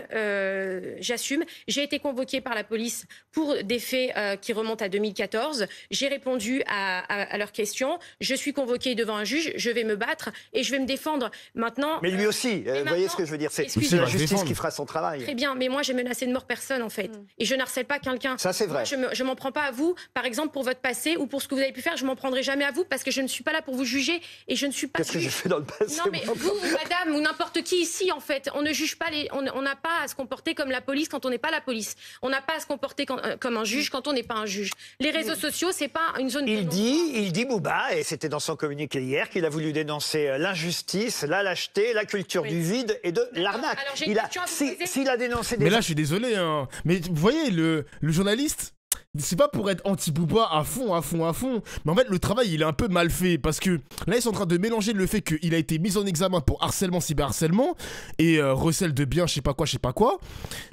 J'ai été convoquée par la police pour des faits qui remontent à 2014. J'ai répondu à leurs questions. Je suis convoquée devant un juge, je vais me battre et je vais me défendre. Maintenant. Mais lui aussi, vous voyez ce que je veux dire, c'est la justice qui fera son travail. Très bien, mais moi j'ai menacé de mort personne en fait. Et je n'harcèle pas quelqu'un. Ça c'est vrai. Je m'en prends pas à vous, par exemple pour votre passé ou pour ce que vous avez pu faire, je m'en prendrai jamais à vous parce que je ne suis pas là pour vous juger et je ne suis pas. Qu'est-ce que j'ai fait dans le passé? Non mais vous, madame, ou n'importe qui ici en fait, on ne juge pas on n'a pas à se comporter comme la police quand on n'est pas la police. On n'a pas à se comporter comme un juge quand on n'est pas un juge. Les réseaux sociaux, c'est pas une zone. Il dit Bouba, et c'était dans son communiqué hier, qu'il a voulu dénoncer l'injustice, la lâcheté, la culture du vide et de l'arnaque. S'il a dénoncé des. Mais là, je suis désolé, hein. Mais vous voyez, le journaliste. C'est pas pour être anti-Bouba à fond, mais en fait le travail il est un peu mal fait parce que là ils sont en train de mélanger le fait qu'il a été mis en examen pour harcèlement, cyberharcèlement et recel de biens, je sais pas quoi,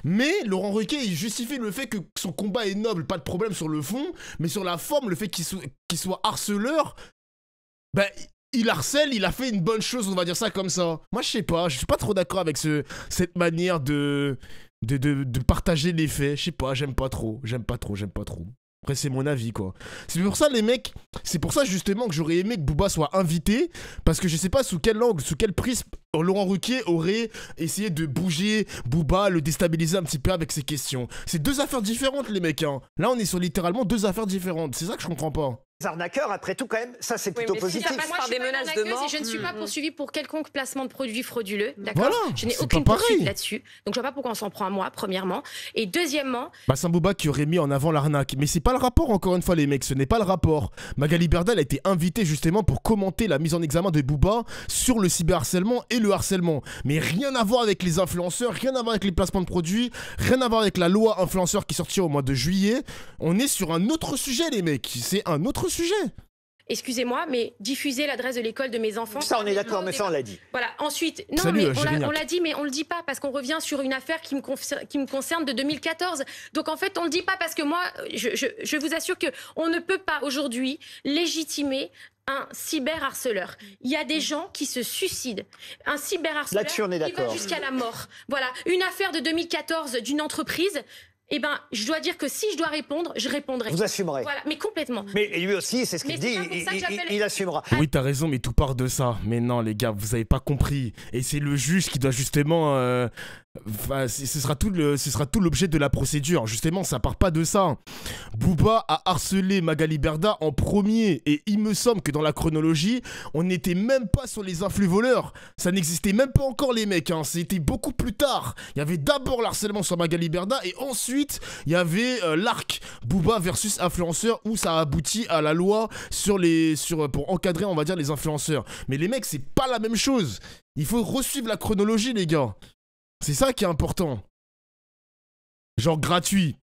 mais Laurent Ruquier il justifie le fait que son combat est noble, pas de problème sur le fond, mais sur la forme, le fait qu'il soit harceleur, ben il harcèle, il a fait une bonne chose, on va dire ça comme ça. Moi je sais pas, je suis pas trop d'accord avec cette manière de partager les faits. Je sais pas, j'aime pas trop. Après, c'est mon avis, quoi. C'est pour ça, les mecs, c'est pour ça, justement, que j'aurais aimé que Bouba soit invité, parce que je sais pas sous quel angle, sous quel prisme Laurent Ruquier aurait essayé de bouger Bouba, le déstabiliser un petit peu avec ses questions. C'est deux affaires différentes, les mecs, hein. Là, on est sur littéralement deux affaires différentes. C'est ça que je comprends pas. Les arnaqueurs, après tout, quand même, ça c'est plutôt positif. Si ça passe par des menaces de mort. Je ne suis pas poursuivie pour quelconque placement de produits frauduleux, d'accord. Voilà, je n'ai aucune poursuite là-dessus. Donc je vois pas pourquoi on s'en prend à moi, premièrement. Et deuxièmement. Bah, c'est un Bouba qui aurait mis en avant l'arnaque. Mais c'est pas le rapport, encore une fois, les mecs, ce n'est pas le rapport. Magali Berdal a été invitée justement pour commenter la mise en examen de Bouba sur le cyberharcèlement et le harcèlement. Mais rien à voir avec les influenceurs, rien à voir avec les placements de produits, rien à voir avec la loi influenceur qui sortira au mois de juillet. On est sur un autre sujet, les mecs. C'est un autre sujet. Excusez-moi, mais diffuser l'adresse de l'école de mes enfants... Ça, on est d'accord, mais ça, on l'a dit. Voilà, ensuite... Non, salut, mais on l'a dit, mais on le dit pas, parce qu'on revient sur une affaire qui me concerne de 2014. Donc, en fait, on le dit pas, parce que moi, je vous assure qu'on ne peut pas, aujourd'hui, légitimer un cyberharceleur. Il y a des gens qui se suicident. Un cyberharceleur qui va jusqu'à la mort. Voilà, une affaire de 2014 d'une entreprise... Eh ben, je dois dire que si je dois répondre, je répondrai. Vous assumerez. Voilà, mais complètement. Mais lui aussi, c'est ce qu'il dit, il assumera. Oui, t'as raison, mais tout part de ça. Mais non, les gars, vous avez pas compris. Et c'est le juge qui doit justement... ce sera tout l'objet de la procédure. Justement, ça part pas de ça. Bouba a harcelé Magali Berda en premier. Et il me semble que dans la chronologie, on n'était même pas sur les influx voleurs. Ça n'existait même pas encore, les mecs. Hein. C'était beaucoup plus tard. Il y avait d'abord l'harcèlement sur Magali Berda et ensuite, il y avait l'arc Bouba versus influenceur où ça a abouti à la loi pour encadrer, on va dire, les influenceurs. Mais les mecs, c'est pas la même chose. Il faut resuivre la chronologie, les gars. C'est ça qui est important. Genre gratuit.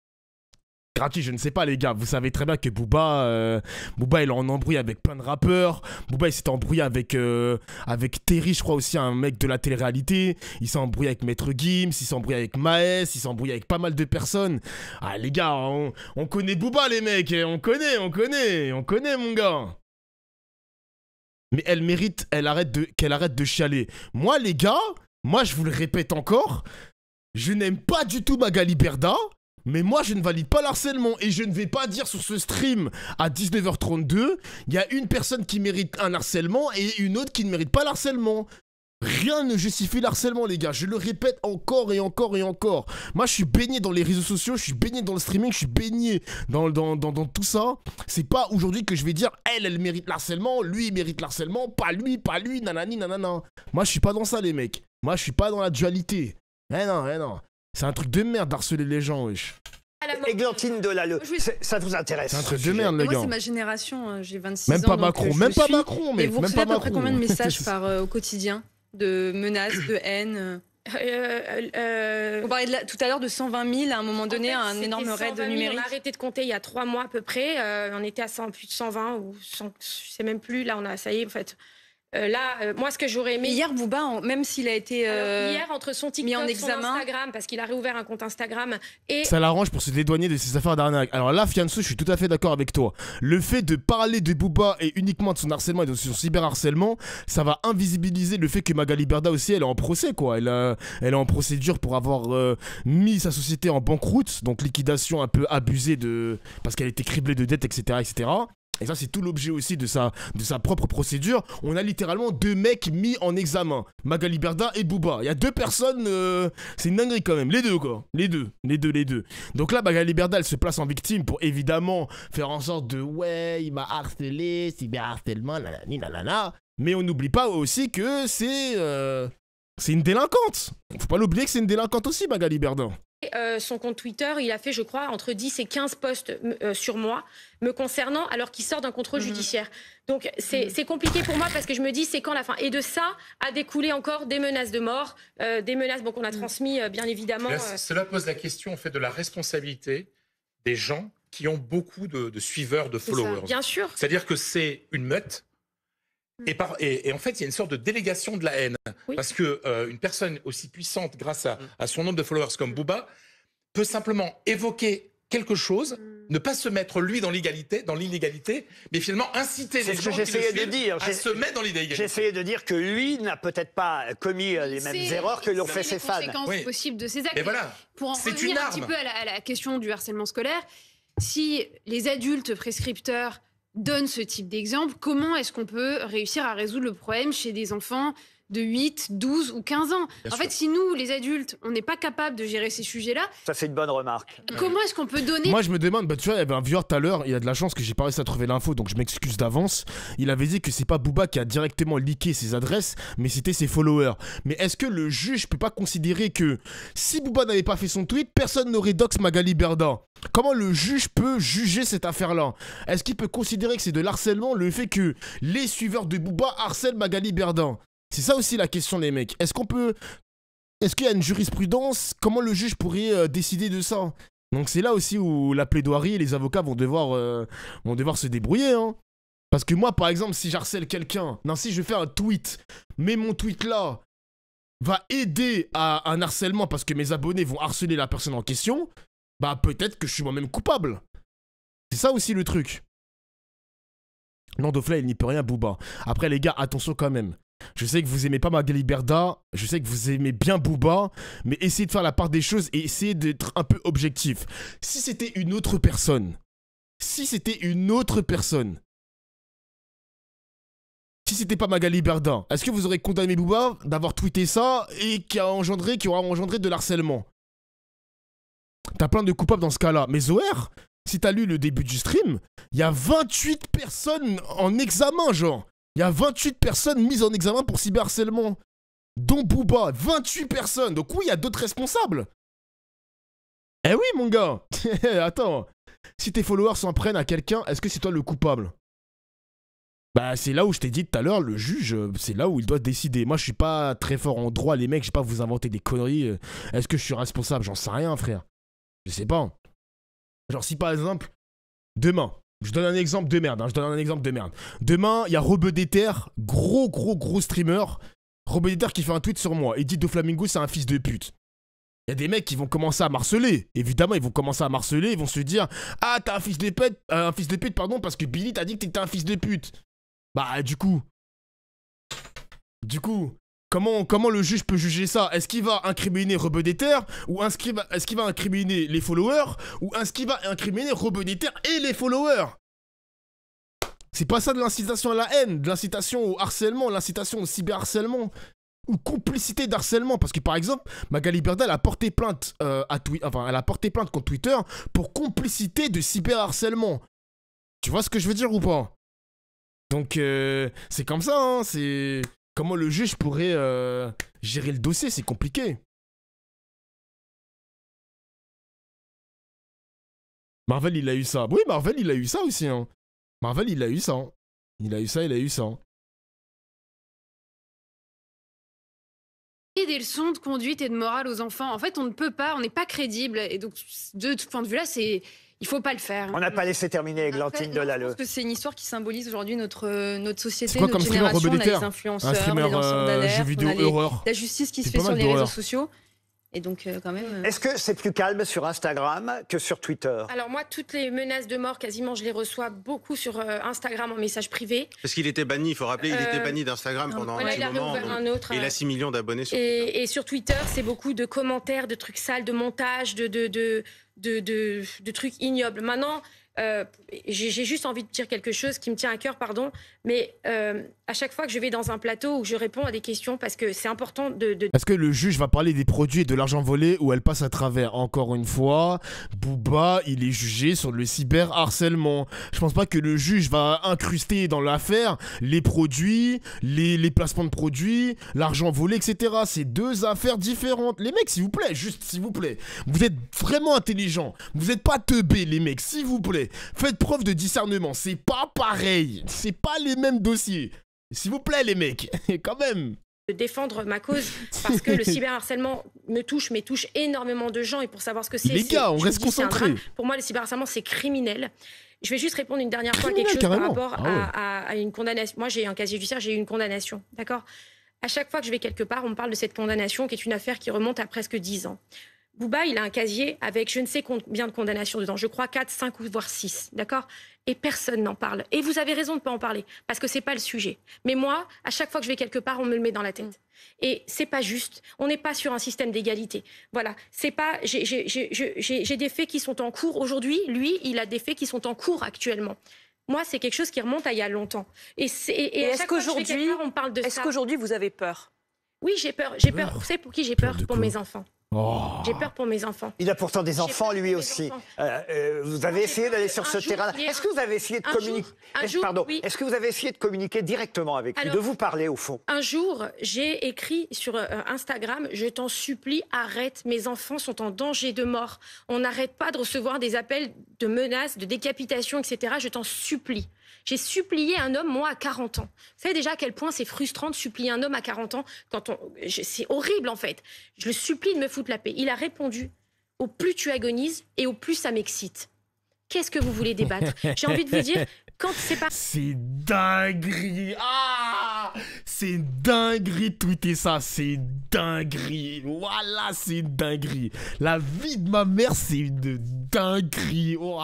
Gratuit, je ne sais pas, les gars. Vous savez très bien que Bouba il est en embrouille avec plein de rappeurs. Bouba, il s'est embrouillé avec Terry, je crois aussi, un mec de la télé-réalité. Il s'est embrouillé avec Maître Gims, il s'est embrouillé avec Maes, il s'est embrouillé avec pas mal de personnes. Ah, les gars, on connaît Bouba, les mecs. On connaît, mon gars. Mais qu'elle arrête de chialer. Moi, les gars, je vous le répète encore, je n'aime pas du tout Magali Berda. Mais moi, je ne valide pas l'harcèlement et je ne vais pas dire sur ce stream à 19h32, il y a une personne qui mérite un harcèlement et une autre qui ne mérite pas l'harcèlement. Rien ne justifie l'harcèlement, les gars. Je le répète encore et encore et encore. Moi, je suis baigné dans les réseaux sociaux, je suis baigné dans le streaming, je suis baigné dans tout ça. C'est pas aujourd'hui que je vais dire, elle mérite l'harcèlement, lui, il mérite l'harcèlement, pas lui, nanani, nanana. Moi, je suis pas dans ça, les mecs. Moi, je suis pas dans la dualité. Eh non. C'est un truc de merde d'harceler les gens, wesh. Églantine Delalleux, ça vous intéresse? C'est un truc de merde, les gars. Moi, c'est ma génération, j'ai 26 ans. Même pas Macron, mec. Et vous recevez à peu près combien de messages au quotidien? De menaces, de haine? On parlait tout à l'heure de 120 000, à un moment donné, un énorme raid numérique. On a arrêté de compter il y a 3 mois à peu près. On était à plus de 120 ou 100, je sais même plus. Là, ça y est, en fait. Moi, ce que j'aurais aimé... Mais hier, Booba, même s'il a été hier, entre son TikTok, mis en examen, son Instagram, parce qu'il a réouvert un compte Instagram, et... Ça l'arrange pour se dédouaner de ses affaires d'arnaque. Alors là, Fianso, je suis tout à fait d'accord avec toi. Le fait de parler de Booba et uniquement de son harcèlement et de son cyberharcèlement, ça va invisibiliser le fait que Magali Berda aussi, elle est en procès, quoi. Elle est en procédure pour avoir mis sa société en banqueroute, donc liquidation un peu abusée parce qu'elle était criblée de dettes, etc., etc. Et ça, c'est tout l'objet aussi de sa propre procédure. On a littéralement 2 mecs mis en examen. Magali Berda et Booba. Il y a 2 personnes, c'est une dinguerie quand même. Les deux, quoi. Les deux. Donc là, Magali Berda, elle se place en victime pour évidemment faire en sorte de « Ouais, il m'a harcelé, cyberharcèlement, nanani, nanana ». Mais on n'oublie pas aussi que c'est une délinquante. Faut pas l'oublier que c'est une délinquante aussi, Magali Berda. Son compte Twitter, il a fait, je crois, entre 10 et 15 posts sur moi me concernant, alors qu'il sort d'un contrôle judiciaire. Donc c'est compliqué pour moi parce que je me dis c'est quand la fin. Et de ça a découlé encore des menaces de mort, des menaces qu'on a transmises bien évidemment. Là, cela pose la question en fait de la responsabilité des gens qui ont beaucoup de suiveurs, de followers. Ça, bien sûr. C'est-à-dire que c'est une meute. Et en fait, il y a une sorte de délégation de la haine. Oui. Parce qu'une personne aussi puissante, grâce à son nombre de followers comme Booba, peut simplement évoquer quelque chose, ne pas se mettre, lui, dans l'illégalité, mais finalement inciter les gens qui le suivent à se mettre dans l'illégalité. J'essayais de dire que lui n'a peut-être pas commis les mêmes erreurs que l'ont fait ses fans. Les conséquences possibles de ses actes. Mais voilà, pour en revenir un petit peu à la question du harcèlement scolaire, si les adultes prescripteurs donne ce type d'exemple, comment est-ce qu'on peut réussir à résoudre le problème chez des enfants de 8, 12 ou 15 ans. En fait, si nous, les adultes, on n'est pas capable de gérer ces sujets-là... Ça, c'est une bonne remarque. Comment est-ce qu'on peut donner... Moi, je me demande, tu vois, il y avait un vieweur tout à l'heure, il y a de la chance que j'ai pas réussi à trouver l'info, donc je m'excuse d'avance. Il avait dit que c'est pas Booba qui a directement leaké ses adresses, mais c'était ses followers. Mais est-ce que le juge peut pas considérer que si Booba n'avait pas fait son tweet, personne n'aurait dox Magali Berda? Comment le juge peut juger cette affaire-là? Est-ce qu'il peut considérer que c'est de l'harcèlement le fait que les suiveurs de Booba harcèlent Magali Berda? C'est ça aussi la question, les mecs. Est-ce qu'il y a une jurisprudence? Comment le juge pourrait décider de ça? Donc c'est là aussi où la plaidoirie et les avocats vont devoir se débrouiller. Hein. Parce que moi, par exemple, si j'harcèle quelqu'un, si je fais un tweet, mais mon tweet là va aider à un harcèlement parce que mes abonnés vont harceler la personne en question, bah peut-être que je suis moi-même coupable. C'est ça aussi le truc. Non, Dofla, il n'y peut rien, Booba. Après, les gars, attention quand même. Je sais que vous aimez pas Magali Berda, je sais que vous aimez bien Booba, mais essayez de faire la part des choses et essayez d'être un peu objectif. Si c'était une autre personne, si c'était pas Magali Berda, est-ce que vous aurez condamné Booba d'avoir tweeté ça et qui aura engendré de l'harcèlement? T'as plein de coupables dans ce cas-là. Mais Zoher, si t'as lu le début du stream, il y a 28 personnes en examen, genre. Il y a 28 personnes mises en examen pour cyberharcèlement. Dont Booba. 28 personnes. Donc oui, il y a d'autres responsables. Eh oui, mon gars. Attends. Si tes followers s'en prennent à quelqu'un, est-ce que c'est toi le coupable? Bah, c'est là où je t'ai dit tout à l'heure, le juge, c'est là où il doit décider. Moi, je suis pas très fort en droit, les mecs. Je vais pas vous inventer des conneries. Est-ce que je suis responsable? J'en sais rien, frère. Je sais pas. Genre, si par exemple, demain... Je donne un exemple de merde, Demain, il y a Rebeudeter, gros streamer. Rebeudeter qui fait un tweet sur moi et dit Doflamingo, c'est un fils de pute. Il y a des mecs qui vont commencer à marceler. Évidemment, ils vont commencer à marceler, ils vont se dire ah, t'es un fils de pute, pardon, parce que Billy t'a dit que t'étais un fils de pute. Bah, du coup, comment le juge peut juger ça? Est-ce qu'il va incriminer Rebeudeter ou est-ce qu'il va incriminer les followers ou est-ce qu'il va incriminer Rebeudeter et les followers? C'est pas ça de l'incitation à la haine, de l'incitation au harcèlement, l'incitation au cyberharcèlement ou complicité d'harcèlement. Parce que par exemple, Magali Berda, elle a porté plainte contre Twitter pour complicité de cyberharcèlement. Tu vois ce que je veux dire ou pas? Donc c'est comme ça, hein, c'est... Comment le juge pourrait gérer le dossier? C'est compliqué. Marvel, il a eu ça. Oui, Marvel, il a eu ça aussi. Hein. Marvel, il a eu ça. Il a eu ça. des leçons de conduite et de morale aux enfants. En fait, on ne peut pas, on n'est pas crédible. Et donc, de ce point de vue-là, il faut pas le faire. On n'a pas laissé terminer Églantine Delalleux. Je pense que c'est une histoire qui symbolise aujourd'hui notre société, quoi, notre génération. On a les influenceurs, les lanceurs d'alerte, on a la justice qui se fait sur les réseaux sociaux. Et donc, quand même... Est-ce que c'est plus calme sur Instagram que sur Twitter? Alors moi, toutes les menaces de mort, quasiment, je les reçois beaucoup sur Instagram en message privé. Parce qu'il était banni, il faut rappeler, il était banni d'Instagram pendant un petit moment. Et il a 6 millions d'abonnés sur Twitter. Et sur Twitter, c'est beaucoup de commentaires, de trucs sales, de montages, de trucs ignobles. Maintenant, j'ai juste envie de dire quelque chose qui me tient à cœur, pardon, mais à chaque fois que je vais dans un plateau où je réponds à des questions, parce que c'est important Est-ce que le juge va parler des produits et de l'argent volé ou elle passe à travers? Encore une fois, Booba, il est jugé sur le cyberharcèlement. Je pense pas que le juge va incruster dans l'affaire les produits, les placements de produits, l'argent volé, etc. C'est deux affaires différentes. Les mecs, s'il vous plaît, juste s'il vous plaît, vous êtes vraiment intelligents. Vous n'êtes pas teubés, les mecs, s'il vous plaît. Faites preuve de discernement, c'est pas pareil, c'est pas les mêmes dossiers. S'il vous plaît les mecs, quand même. De défendre ma cause, parce que le cyberharcèlement me touche, mais touche énormément de gens, et pour savoir ce que c'est... Les gars, on reste concentrés. Pour moi, le cyberharcèlement, c'est criminel. Je vais juste répondre une dernière fois à quelque chose carrément. par rapport à une condamnation. Moi, j'ai un casier judiciaire, j'ai eu une condamnation, d'accord? À chaque fois que je vais quelque part, on me parle de cette condamnation, qui est une affaire qui remonte à presque 10 ans. Booba, il a un casier avec je ne sais combien de condamnations dedans. Je crois 4, 5 ou voire 6, d'accord? Et personne n'en parle. Et vous avez raison de ne pas en parler, parce que c'est pas le sujet. Mais moi, à chaque fois que je vais quelque part, on me le met dans la tête. Et c'est pas juste. On n'est pas sur un système d'égalité. Voilà. C'est pas... J'ai des faits qui sont en cours aujourd'hui. Lui, il a des faits qui sont en cours actuellement. Moi, c'est quelque chose qui remonte à il y a longtemps. Et est-ce qu'aujourd'hui, on parle de ça. Est-ce qu'aujourd'hui, vous avez peur? Oui, j'ai peur. J'ai peur. Vous savez pour qui j'ai peur? Pour mes enfants. Oh. J'ai peur pour mes enfants. Il a pourtant des enfants, lui aussi. Vous avez essayé d'aller sur ce terrain. Est-ce que vous avez essayé de communiquer Est-ce que vous avez essayé de communiquer directement avec lui, de vous parler au fond? Un jour, j'ai écrit sur Instagram, je t'en supplie, arrête, mes enfants sont en danger de mort. On n'arrête pas de recevoir des appels de menaces, de décapitation, etc. Je t'en supplie. J'ai supplié un homme, moi, à 40 ans. Vous savez déjà à quel point c'est frustrant de supplier un homme à 40 ans c'est horrible, en fait. Je le supplie de me foutre la paix. Il a répondu, au plus tu agonises et au plus ça m'excite. Qu'est-ce que vous voulez débattre? J'ai envie de vous dire, quand c'est pas... C'est dinguerie. Ah, c'est dinguerie de tweeter ça. C'est dinguerie. Voilà, c'est dinguerie. La vie de ma mère, c'est une dinguerie. Oh.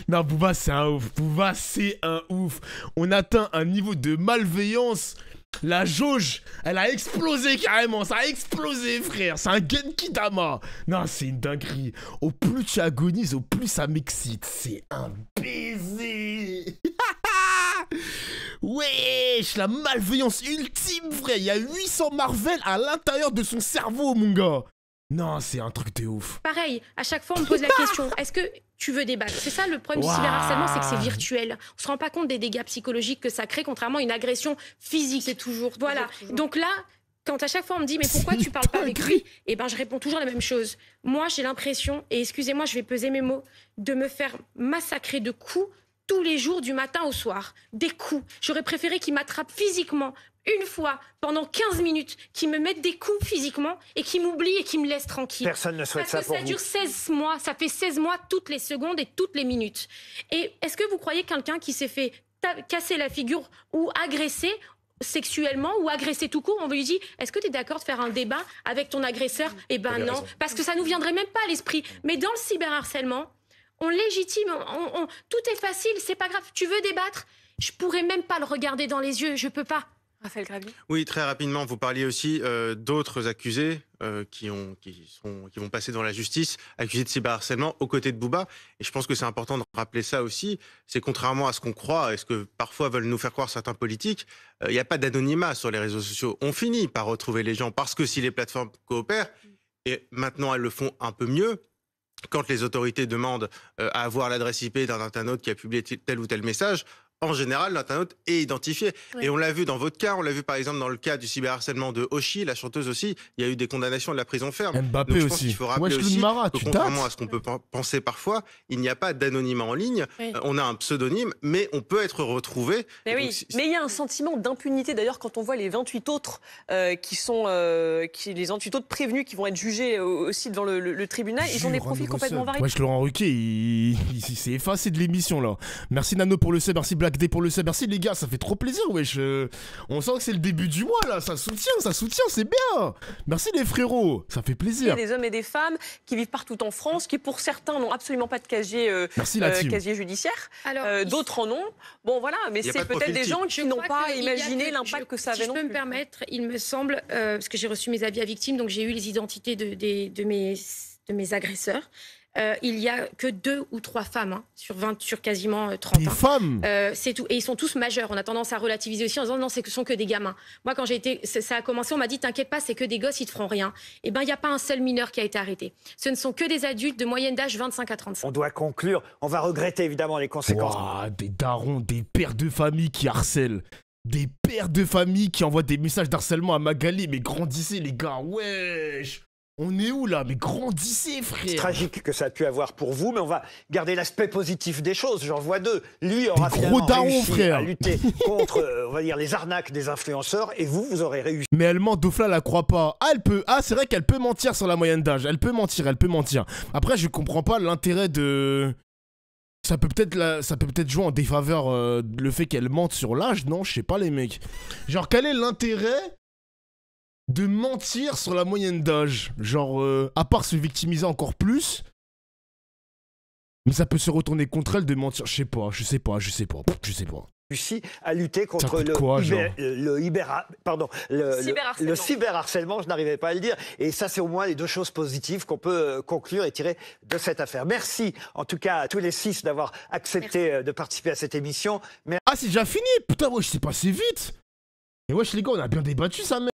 Non, Booba, c'est un ouf. Booba, c'est un ouf. On atteint un niveau de malveillance. La jauge, elle a explosé carrément, ça a explosé frère, c'est un Genki Dama. Non, c'est une dinguerie. Au plus tu agonises, au plus ça m'excite. C'est un baiser. Wesh, la malveillance ultime frère. Il y a 800 Marvel à l'intérieur de son cerveau mon gars. Non, c'est un truc de ouf. Pareil, à chaque fois on me pose la question, est-ce que tu veux débattre? C'est ça le problème du cyberharcèlement, c'est que c'est virtuel. On se rend pas compte des dégâts psychologiques que ça crée, contrairement à une agression physique. C'est toujours. Voilà. Donc là, quand à chaque fois on me dit mais pourquoi tu parles pas avec lui? Eh ben je réponds toujours la même chose. Moi j'ai l'impression, et excusez-moi je vais peser mes mots, de me faire massacrer de coups tous les jours du matin au soir. Des coups. J'aurais préféré qu'il m'attrape physiquement une fois pendant 15 minutes, qu'il me mette des coups physiquement et qu'il m'oublie et qu'il me laisse tranquille. Personne ne souhaite ça pour vous. Parce que ça dure 16 mois, ça fait 16 mois toutes les secondes et toutes les minutes. Et est-ce que vous croyez quelqu'un qui s'est fait casser la figure ou agresser sexuellement ou agresser tout court, on lui dit est-ce que tu es d'accord de faire un débat avec ton agresseur? Eh ben non, parce que ça nous viendrait même pas à l'esprit. Mais dans le cyberharcèlement, on légitime, tout est facile, c'est pas grave. Tu veux débattre? Je pourrais même pas le regarder dans les yeux, je peux pas. Raphaël Gravy. Oui, très rapidement, vous parliez aussi d'autres accusés qui vont passer dans la justice, accusés de cyberharcèlement aux côtés de Booba. Et je pense que c'est important de rappeler ça aussi. C'est contrairement à ce qu'on croit et ce que parfois veulent nous faire croire certains politiques, il n'y a pas d'anonymat sur les réseaux sociaux. On finit par retrouver les gens parce que si les plateformes coopèrent, et maintenant elles le font un peu mieux, quand les autorités demandent à avoir l'adresse IP d'un internaute qui a publié tel ou tel message, en général, l'internaute est identifié. Oui. Et on l'a vu dans votre cas, on l'a vu par exemple dans le cas du cyberharcèlement de Oshi, la chanteuse aussi, il y a eu des condamnations de la prison ferme. Mbappé donc, je aussi. pense qu'il faut rappeler aussi que contrairement à ce qu'on peut penser parfois, il n'y a pas d'anonymat en ligne. Oui. On a un pseudonyme, mais on peut être retrouvé. Mais oui, mais il y a un sentiment d'impunité d'ailleurs quand on voit les 28 autres les 28 autres prévenus qui vont être jugés aussi devant le tribunal. Ils ont des profils complètement variés. Ouais, Laurent Ruquier, il s'est effacé de l'émission là. Merci Nano pour le sub, merci Black Day pour le sub, merci les gars, ça fait trop plaisir, wesh. On sent que c'est le début du mois là, ça soutient, c'est bien. Merci les frérots, ça fait plaisir. Il y a des hommes et des femmes qui vivent partout en France, qui pour certains n'ont absolument pas de casier judiciaire, d'autres en ont. Bon voilà, mais c'est peut-être des gens qui n'ont pas imaginé l'impact que ça avait non plus. Si je peux me permettre, il me semble, parce que j'ai reçu mes avis à victimes, donc j'ai eu les identités de mes agresseurs. Il n'y a que 2 ou 3 femmes sur quasiment 30 ans. Des femmes c'est tout. Et ils sont tous majeurs. On a tendance à relativiser aussi en disant non, ce sont que des gamins. Moi, quand ça a commencé, on m'a dit t'inquiète pas, c'est que des gosses, ils te feront rien. Eh bien, il n'y a pas un seul mineur qui a été arrêté. Ce ne sont que des adultes de moyenne d'âge 25 à 35. On doit conclure. On va regretter évidemment les conséquences. Wow, des darons, des pères de famille qui harcèlent. Des pères de famille qui envoient des messages d'harcèlement à Magali. Mais grandissez les gars, wesh. On est où là? Mais grandissez, frère. C'est tragique que ça a pu avoir pour vous, mais on va garder l'aspect positif des choses. J'en vois 2. Lui aura finalement réussi à lutter contre, on va dire, les arnaques des influenceurs, et vous aurez réussi. Mais elle ment, Dofla la croit pas. Ah, elle peut. Ah, c'est vrai qu'elle peut mentir sur la moyenne d'âge. Elle peut mentir. Après, je comprends pas l'intérêt de. Ça peut peut-être jouer en défaveur le fait qu'elle mente sur l'âge, non? Je sais pas, les mecs. Genre, quel est l'intérêt de mentir sur la moyenne d'âge? Genre, à part se victimiser encore plus. Mais ça peut se retourner contre elle de mentir. Je sais pas. Réussi à lutter contre le cyberharcèlement, je n'arrivais pas à le dire. Et ça, c'est au moins les 2 choses positives qu'on peut conclure et tirer de cette affaire. Merci en tout cas à tous les 6 d'avoir accepté de participer à cette émission. Ah, c'est déjà fini? Putain, wesh, c'est passé vite. Et wesh les gars, on a bien débattu ça, mec.